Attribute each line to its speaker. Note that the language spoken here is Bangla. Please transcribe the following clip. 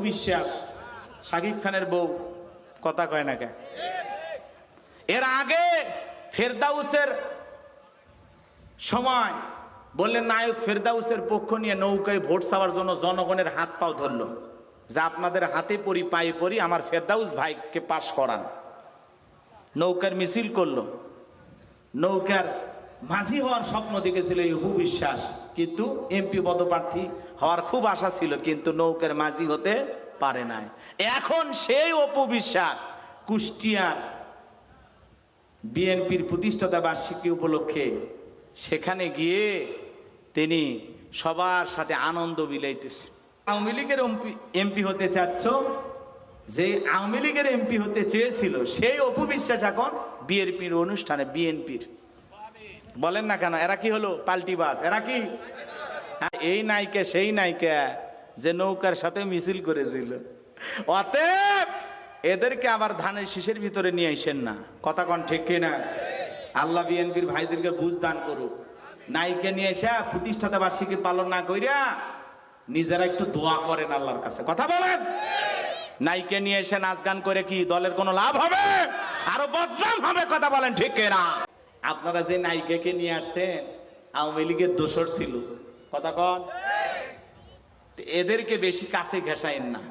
Speaker 1: বিশ্বাস, শাকিব খানের বউ, কথা কয় না কে? এর আগে ফেরদাউসের সময় বললেন নায়ক ফেরদাউসের পক্ষ নিয়ে নৌকায় ভোট চাওয়ার জন্য জনগণের হাত পাও ধরলো, যে আপনাদের হাতে পড়ি পায়ে পড়ি আমার ফেরদাউস ভাইকে পাশ করান। নৌকার মিছিল করলো, নৌকার মাঝি হওয়ার স্বপ্ন দেখেছিল এই অপু বিশ্বাস, কিন্তু এমপি পদপ্রার্থী হওয়ার খুব আশা ছিল, কিন্তু নৌকার মাঝি হতে পারে নাই। এখন সেই অপু বিশ্বাস কুষ্টিয়ার বিএনপির প্রতিষ্ঠাতা বার্ষিকী উপলক্ষে সেখানে গিয়ে তিনি সবার সাথে আনন্দ বিলাইতেছেন। আওয়ামী লীগের এমপি হতে চাচ্ছ, যে আওয়ামী লীগের এমপি হতে চেয়েছিল সেই অপু বিশ্বাস এখন বিএনপির অনুষ্ঠানে, বিএনপির বলেন না কেন, এরা কি হলো পাল্টি বাস, এরা কি এই নায়িকা সেই নায়িকা যে নৌকার সাথে মিছিল করেছিল। অতএব এদেরকে আবার ধানের শীষের ভিতরে নিয়ে আসেন না, কথা কন ঠিক কিনা? আল্লাহ বিএনপির ভাইদেরকে বুঝ দান করুক। নায়িকা নিয়ে এসে প্রতিষ্ঠাতা বার্ষিকী পালন না কইরা নিজেরা একটু দোয়া করেন আল্লাহর কাছে, কথা বলেন। নায়িকা নিয়ে এসে নাচ গান করে কি দলের কোনো লাভ হবে? আরো বদনাম হবে, কথা বলেন ঠিক কিনা? আপনারা যে নায়িকাকে নিয়ে আসছেন আওয়ামী লীগের দোসর ছিল, কথা কন। এদেরকে বেশি কাছে ঘেঁষায়েন না।